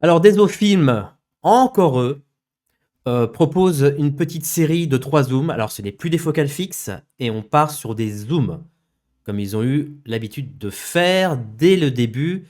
Alors, Desofilm, encore eux, propose une petite série de 3 zooms. Alors, ce n'est plus des focales fixes et on part sur des zooms, comme ils ont eu l'habitude de faire dès le début,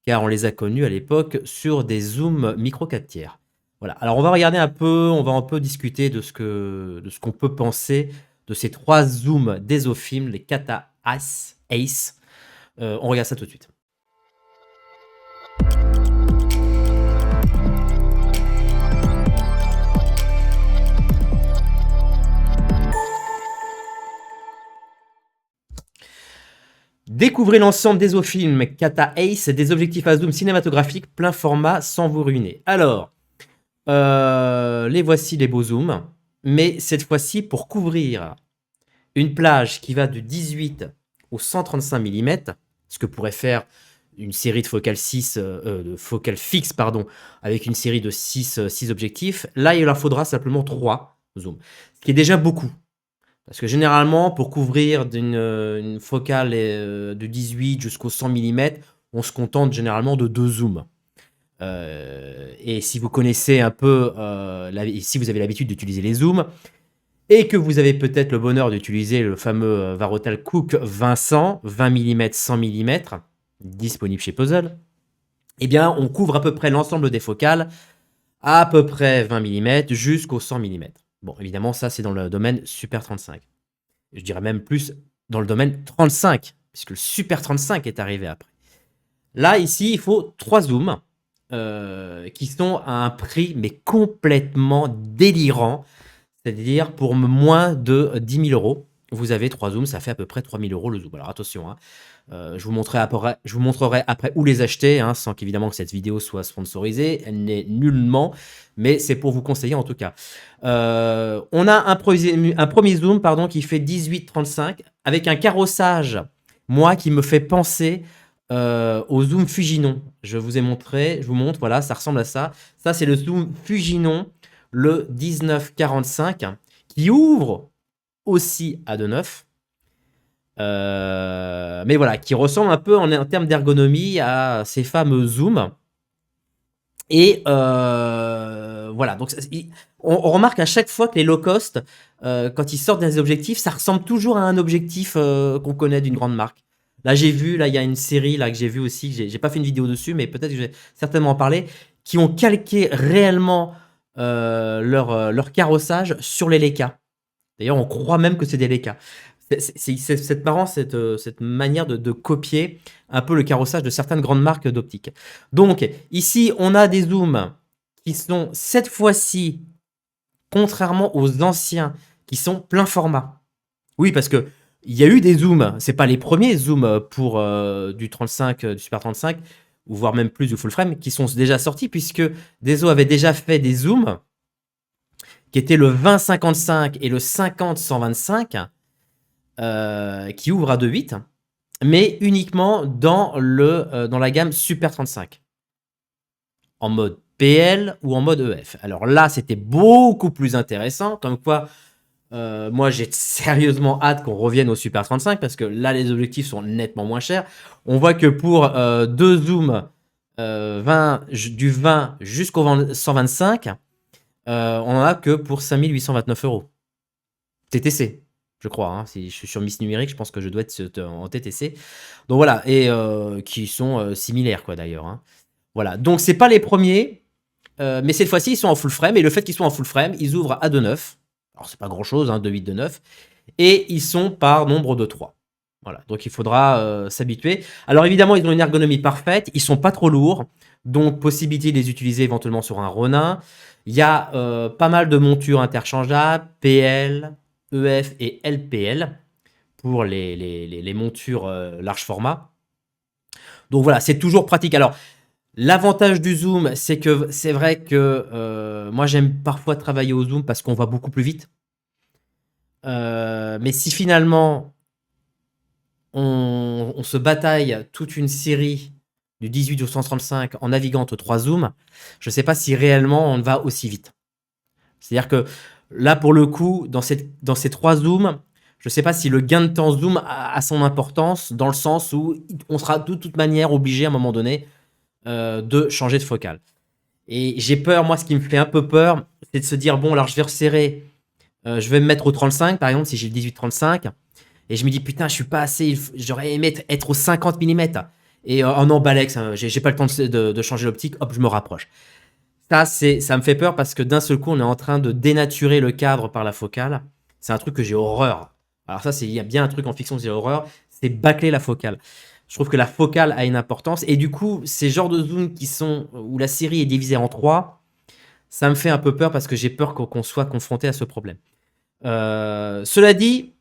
car on les a connus à l'époque sur des zooms micro 4 tiers. Voilà. Alors, on va regarder un peu, on va un peu discuter de ce qu'on peut penser de ces 3 zooms Desofilm, les Kata Ace. On regarde ça tout de suite. Découvrez l'ensemble des Desofilm Kata Ace, des objectifs à zoom cinématographique plein format sans vous ruiner. Alors, les voici les beaux zooms, mais cette fois-ci pour couvrir une plage qui va de 18 au 135 mm, ce que pourrait faire une série de focales fixes, pardon, avec une série de 6 objectifs. Là, il leur faudra simplement 3 zooms, ce qui est déjà beaucoup. Parce que généralement, pour couvrir une focale de 18 jusqu'au 100 mm, on se contente généralement de 2 zooms. Et si vous connaissez un peu, si vous avez l'habitude d'utiliser les zooms, et que vous avez peut-être le bonheur d'utiliser le fameux Varotal Cook 20-100, 20 mm, 100 mm, disponible chez Puzzle, eh bien, on couvre à peu près l'ensemble des focales, à peu près 20 mm jusqu'au 100 mm. Bon, évidemment, ça, c'est dans le domaine Super 35. Je dirais même plus dans le domaine 35, puisque le Super 35 est arrivé après. Là, ici, il faut 3 zooms qui sont à un prix, mais complètement délirant. C'est-à-dire, pour moins de 10 000 €, vous avez 3 zooms, ça fait à peu près 3 000 € le zoom. Alors attention, hein, je vous montrerai après où les acheter, hein, sans qu'évidemment que cette vidéo soit sponsorisée. Elle n'est nullement, mais c'est pour vous conseiller en tout cas. On a un premier zoom pardon, qui fait 18-35 avec un carrossage, moi, qui me fait penser au zoom Fujinon. Je vous montre, voilà, ça ressemble à ça. Ça, c'est le zoom Fujinon, le 1945, qui ouvre aussi à 2.9. Mais voilà, qui ressemble un peu en termes d'ergonomie à ces fameux zooms. Et voilà, donc on remarque à chaque fois que les low cost, quand ils sortent des objectifs, ça ressemble toujours à un objectif qu'on connaît d'une grande marque. Là, il y a une série là que j'ai vue aussi, j'ai pas fait une vidéo dessus, mais peut-être que je vais certainement en parler, qui ont calqué réellement leur carrossage sur les Leica. D'ailleurs, on croit même que c'est des Leica. C'est marrant cette manière de copier un peu le carrossage de certaines grandes marques d'optique. Donc, ici, on a des zooms qui sont cette fois-ci, contrairement aux anciens, qui sont plein format. Oui, parce que il y a eu des zooms, c'est pas les premiers zooms pour du 35, du Super 35, ou voire même plus du full frame, qui sont déjà sortis, puisque Deso avait déjà fait des zooms qui étaient le 20-55 et le 50-125, qui ouvrent à 2.8, mais uniquement dans la gamme Super 35, en mode PL ou en mode EF. Alors là, c'était beaucoup plus intéressant, comme quoi moi j'ai sérieusement hâte qu'on revienne au Super 35, parce que là les objectifs sont nettement moins chers. On voit que pour 2 zooms du 20 jusqu'au 125, on en a que pour 5 829 €. TTC, je crois. Hein. Si je suis sur Miss Numérique, je pense que je dois être en TTC. Donc voilà, et qui sont similaires, quoi, d'ailleurs. Hein. Voilà, donc c'est pas les premiers, mais cette fois-ci, ils sont en full frame, et le fait qu'ils soient en full frame, ils ouvrent à 2.9. Alors c'est pas grand-chose, hein, 2.8, 2.9, et ils sont par nombre de 3. Voilà, donc il faudra s'habituer. Alors évidemment, ils ont une ergonomie parfaite, ils sont pas trop lourds, donc possibilité de les utiliser éventuellement sur un Ronin. Il y a pas mal de montures interchangeables, PL, EF et LPL, pour les montures large format. Donc voilà, c'est toujours pratique. Alors, l'avantage du zoom, c'est que c'est vrai que moi j'aime parfois travailler au zoom parce qu'on va beaucoup plus vite. Mais si finalement on se bataille toute une série du 18 au 135 en naviguant entre 3 zooms, je ne sais pas si réellement on va aussi vite. C'est-à-dire que là, pour le coup, dans ces 3 zooms, je ne sais pas si le gain de temps zoom a son importance, dans le sens où on sera de toute manière obligé à un moment donné de changer de focale. Et j'ai peur, moi, ce qui me fait un peu peur, c'est de se dire, bon, alors je vais resserrer, je vais me mettre au 35, par exemple, si j'ai le 18-35, et je me dis, putain, je suis pas assez, j'aurais aimé être au 50 mm. Et oh non, Balex, hein, j'ai pas le temps de changer l'optique, hop, je me rapproche. Ça me fait peur parce que d'un seul coup, on est en train de dénaturer le cadre par la focale. C'est un truc que j'ai horreur. Alors ça, il y a bien un truc en fiction que j'ai horreur, c'est bâcler la focale. Je trouve que la focale a une importance. Et du coup, ces genres de zooms où la série est divisée en trois, ça me fait un peu peur parce que j'ai peur qu'on soit confronté à ce problème. Cela dit,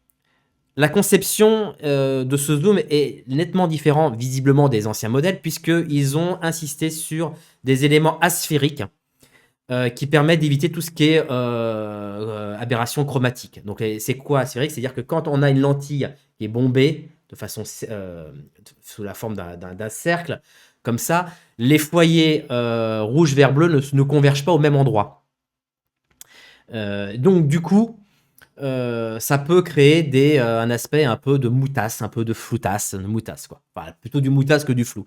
la conception de ce zoom est nettement différent visiblement des anciens modèles puisqu'ils ont insisté sur des éléments asphériques qui permettent d'éviter tout ce qui est aberration chromatique. Donc c'est quoi asphérique? C'est-à-dire que quand on a une lentille qui est bombée de façon sous la forme d'un cercle, comme ça, les foyers rouge, vert, bleu ne convergent pas au même endroit. Donc du coup, ça peut créer un aspect un peu de moutasse, un peu de floutasse, de moutasse quoi. Enfin, plutôt du moutasse que du flou.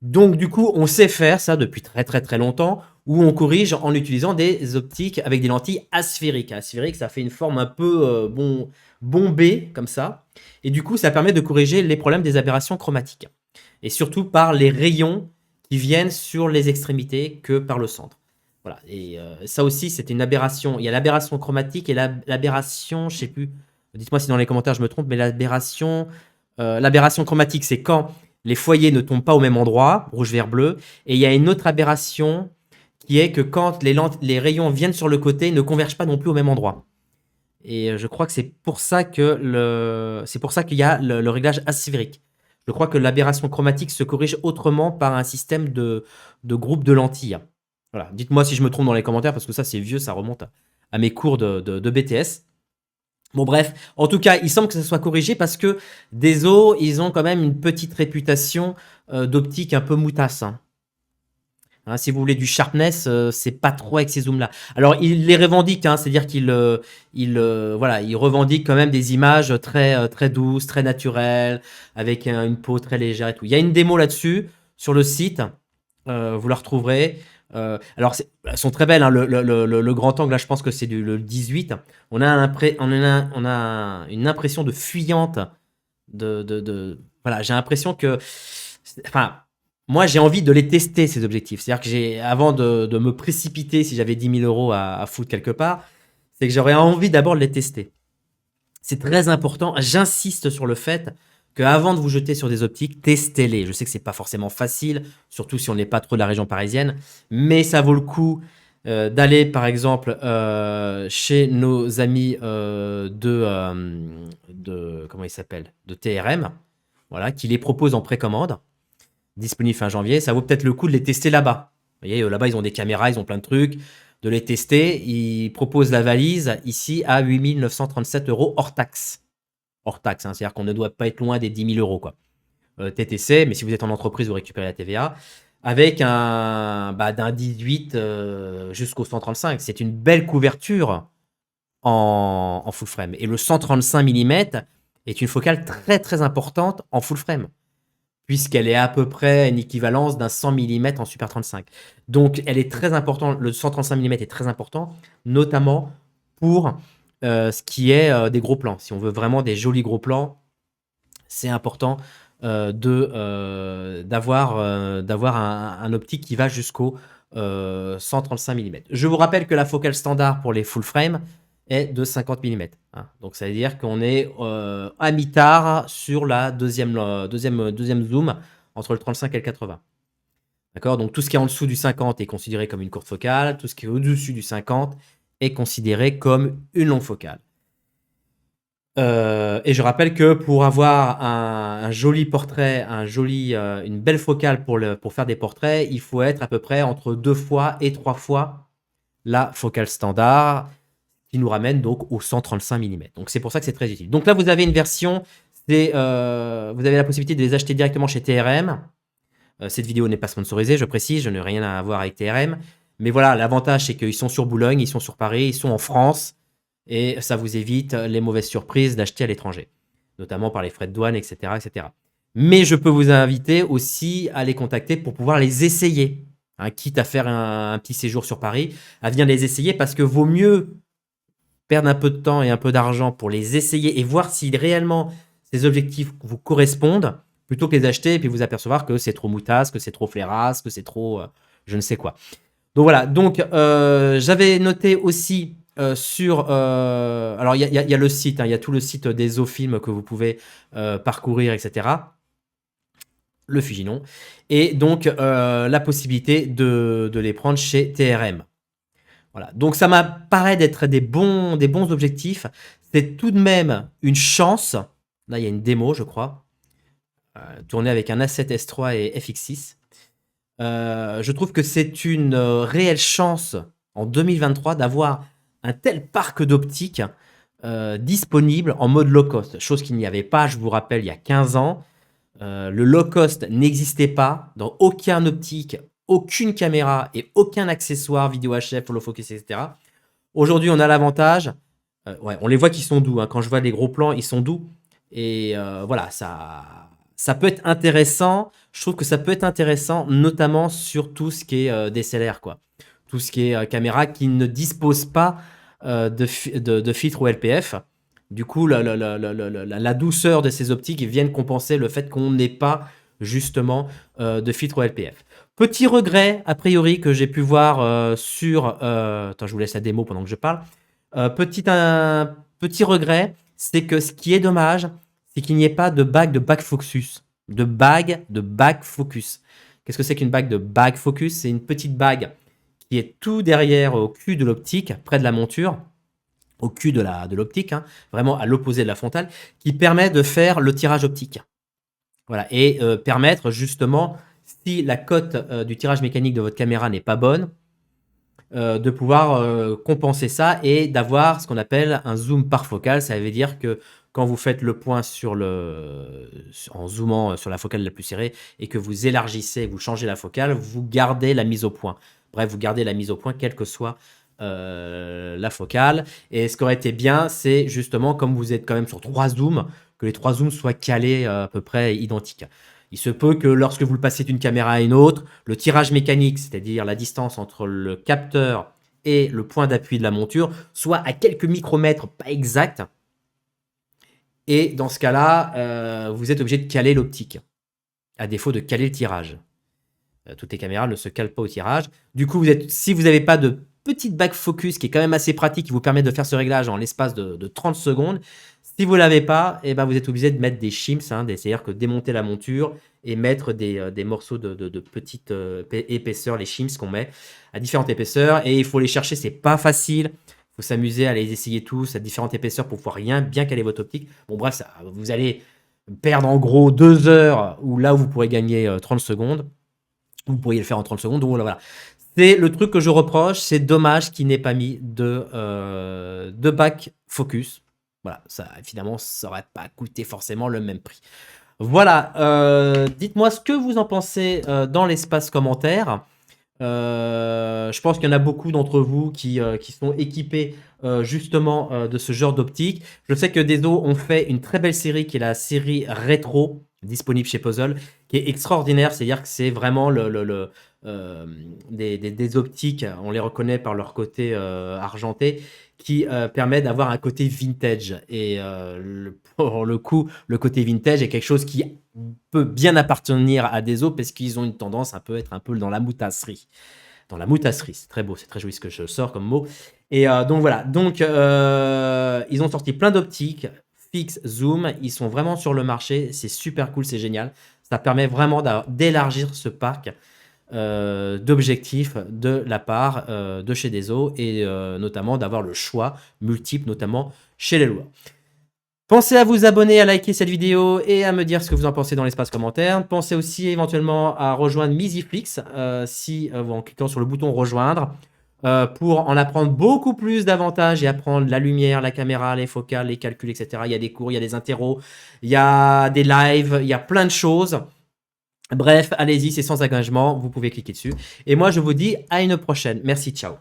Donc du coup, on sait faire ça depuis très très très longtemps, où on corrige en utilisant des optiques avec des lentilles asphériques. Asphérique, ça fait une forme un peu bombée comme ça, et du coup, ça permet de corriger les problèmes des aberrations chromatiques, et surtout par les rayons qui viennent sur les extrémités que par le centre. Voilà, et ça aussi, c'est une aberration. Il y a l'aberration chromatique et l'aberration, je sais plus, dites-moi si dans les commentaires je me trompe, mais l'aberration chromatique, c'est quand les foyers ne tombent pas au même endroit, rouge, vert, bleu, et il y a une autre aberration qui est que quand les rayons viennent sur le côté, ne convergent pas non plus au même endroit. Et je crois que c'est pour ça qu'il y a le réglage asphérique. Je crois que l'aberration chromatique se corrige autrement par un système de groupe de lentilles. Voilà. Dites-moi si je me trompe dans les commentaires, parce que ça, c'est vieux, ça remonte à mes cours de BTS. Bon, bref. En tout cas, il semble que ça soit corrigé parce que Deso, ils ont quand même une petite réputation d'optique un peu moutasse. Hein, si vous voulez du sharpness, c'est pas trop avec ces zooms-là. Alors, ils les revendiquent, hein, c'est-à-dire qu'ils voilà, ils revendiquent quand même des images très douces, très naturelles, avec une peau très légère et tout. Il y a une démo là-dessus sur le site, vous la retrouverez. Alors, elles sont très belles, hein, le grand angle, là, je pense que c'est le 18. On a une impression de fuyante. Voilà, j'ai l'impression que. Enfin, moi, j'ai envie de les tester, ces objectifs. C'est-à-dire que avant de me précipiter si j'avais 10 000 euros à foutre quelque part, c'est que j'aurais envie d'abord de les tester. C'est très important. J'insiste sur le fait qu'avant de vous jeter sur des optiques, testez-les. Je sais que c'est pas forcément facile, surtout si on n'est pas trop de la région parisienne, mais ça vaut le coup d'aller, par exemple, chez nos amis comment ils s'appellent, de TRM, voilà, qui les proposent en précommande, disponible fin janvier. Ça vaut peut-être le coup de les tester là-bas. Vous voyez, là-bas, ils ont des caméras, ils ont plein de trucs, de les tester. Ils proposent la valise ici à 8 937 € hors taxe. Hors taxe, hein, c'est-à-dire qu'on ne doit pas être loin des 10 000 € quoi. TTC, mais si vous êtes en entreprise, vous récupérez la TVA. Avec d'un 18 jusqu'au 135. C'est une belle couverture en full frame. Et le 135 mm est une focale très très importante en full frame, puisqu'elle est à peu près une équivalence d'un 100 mm en Super 35. Donc elle est très importante, le 135 mm est très important, notamment pour ce qui est des gros plans. Si on veut vraiment des jolis gros plans, c'est important d'avoir un optique qui va jusqu'au 135 mm. Je vous rappelle que la focale standard pour les full frame est de 50 mm. Hein. Donc ça veut dire qu'on est à mi-tard sur la deuxième zoom entre le 35 et le 80. D'accord? Donc tout ce qui est en dessous du 50 est considéré comme une courte focale, tout ce qui est au-dessus du 50 est considéré comme une longue focale. Et je rappelle que pour avoir un joli portrait, une belle focale pour faire des portraits, il faut être à peu près entre 2 fois et 3 fois la focale standard, qui nous ramène donc au 135 mm. Donc c'est pour ça que c'est très utile. Donc là, vous avez une version, vous avez la possibilité de les acheter directement chez TRM. Cette vidéo n'est pas sponsorisée, je précise, je n'ai rien à voir avec TRM. Mais voilà, l'avantage, c'est qu'ils sont sur Boulogne, ils sont sur Paris, ils sont en France. Et ça vous évite les mauvaises surprises d'acheter à l'étranger, notamment par les frais de douane, etc., etc. Mais je peux vous inviter aussi à les contacter pour pouvoir les essayer. quitte à faire un petit séjour sur Paris, à venir les essayer parce que vaut mieux perdre un peu de temps et un peu d'argent pour les essayer et voir si réellement ces objectifs vous correspondent plutôt que les acheter et puis vous apercevoir que c'est trop moutasse, que c'est trop flairasse, que c'est trop je ne sais quoi. Donc voilà, donc j'avais noté aussi alors il y a le site, il y a tout le site des zoofilms que vous pouvez parcourir, etc. Le Fuginon, et donc la possibilité de les prendre chez TRM. Voilà, donc ça m'apparaît d'être des bons objectifs. C'est tout de même une chance. Là, il y a une démo, je crois, tournée avec un A7S3 et FX6. Je trouve que c'est une réelle chance en 2023 d'avoir un tel parc d'optiques disponible en mode low cost, chose qu'il n'y avait pas, je vous rappelle, il y a 15 ans. Le low cost n'existait pas dans aucun optique, aucune caméra et aucun accessoire vidéo HF, follow focus, etc. Aujourd'hui, on a l'avantage. Ouais, on les voit qui sont doux. Hein. Quand je vois les gros plans, ils sont doux. Et voilà, ça peut être intéressant. Je trouve que ça peut être intéressant, notamment sur tout ce qui est DSLR, quoi. Tout ce qui est caméra qui ne dispose pas de filtre OLPF. Du coup, la douceur de ces optiques viennent compenser le fait qu'on n'ait pas justement de filtre OLPF. Petit regret, a priori, que j'ai pu voir sur... attends, je vous laisse la démo pendant que je parle. Petit regret, c'est que ce qui est dommage, c'est qu'il n'y ait pas de bague de back focus. De bague de back focus. Qu'est-ce que c'est qu'une bague de back focus? C'est une petite bague qui est tout derrière au cul de l'optique, près de la monture, au cul de l'optique, hein, vraiment à l'opposé de la frontale, qui permet de faire le tirage optique. Voilà, et permettre justement, si la cote du tirage mécanique de votre caméra n'est pas bonne, de pouvoir compenser ça et d'avoir ce qu'on appelle un zoom par focale. Ça veut dire que quand vous faites le point en zoomant sur la focale la plus serrée et que vous élargissez, vous changez la focale, vous gardez la mise au point. Bref, vous gardez la mise au point quelle que soit la focale. Et ce qui aurait été bien, c'est justement, comme vous êtes quand même sur 3 zooms, que les 3 zooms soient calés à peu près identiques. Il se peut que lorsque vous le passez d'une caméra à une autre, le tirage mécanique, c'est-à-dire la distance entre le capteur et le point d'appui de la monture, soit à quelques micromètres, pas exact. Et dans ce cas-là, vous êtes obligé de caler l'optique, à défaut de caler le tirage. Toutes les caméras ne se calent pas au tirage. Du coup, si vous n'avez pas de petite back focus qui est quand même assez pratique, qui vous permet de faire ce réglage en l'espace de 30 secondes, si vous ne l'avez pas, eh ben vous êtes obligé de mettre des shims, hein, c'est-à-dire que démonter la monture et mettre des morceaux de petite épaisseur, les shims qu'on met à différentes épaisseurs. Et il faut les chercher, c'est pas facile. Il faut s'amuser à les essayer tous à différentes épaisseurs pour pouvoir bien caler votre optique. Bon, bref, vous allez perdre en gros 2 heures, où là, vous pourrez gagner 30 secondes. Vous pourriez le faire en 30 secondes. Donc voilà. C'est le truc que je reproche. C'est dommage qu'il n'ait pas mis de back focus. Voilà, ça, finalement, ça n'aurait pas coûté forcément le même prix. Voilà, dites-moi ce que vous en pensez dans l'espace commentaire. Je pense qu'il y en a beaucoup d'entre vous qui sont équipés justement de ce genre d'optique. Je sais que Deso ont fait une très belle série qui est la série rétro, disponible chez Puzzle, qui est extraordinaire. C'est-à-dire que c'est vraiment des optiques, on les reconnaît par leur côté argenté, qui permet d'avoir un côté vintage. Et pour le coup, le côté vintage est quelque chose qui peut bien appartenir à Deso parce qu'ils ont une tendance à être un peu dans la moutasserie. Dans la moutasserie, c'est très beau, c'est très joli ce que je sors comme mot. Et donc voilà, ils ont sorti plein d'optiques, fixe, zoom, ils sont vraiment sur le marché, c'est super cool, c'est génial. Ça permet vraiment d'élargir ce parc d'objectifs de la part de chez Deso et notamment d'avoir le choix multiple, notamment chez les loueurs. Pensez à vous abonner, à liker cette vidéo et à me dire ce que vous en pensez dans l'espace commentaire. Pensez aussi éventuellement à rejoindre Miziflix en cliquant sur le bouton rejoindre pour en apprendre beaucoup plus d'avantages et apprendre la lumière, la caméra, les focales, les calculs, etc. Il y a des cours, il y a des interros, il y a des lives, il y a plein de choses. Bref, allez-y, c'est sans engagement, vous pouvez cliquer dessus. Et moi, je vous dis à une prochaine. Merci, ciao.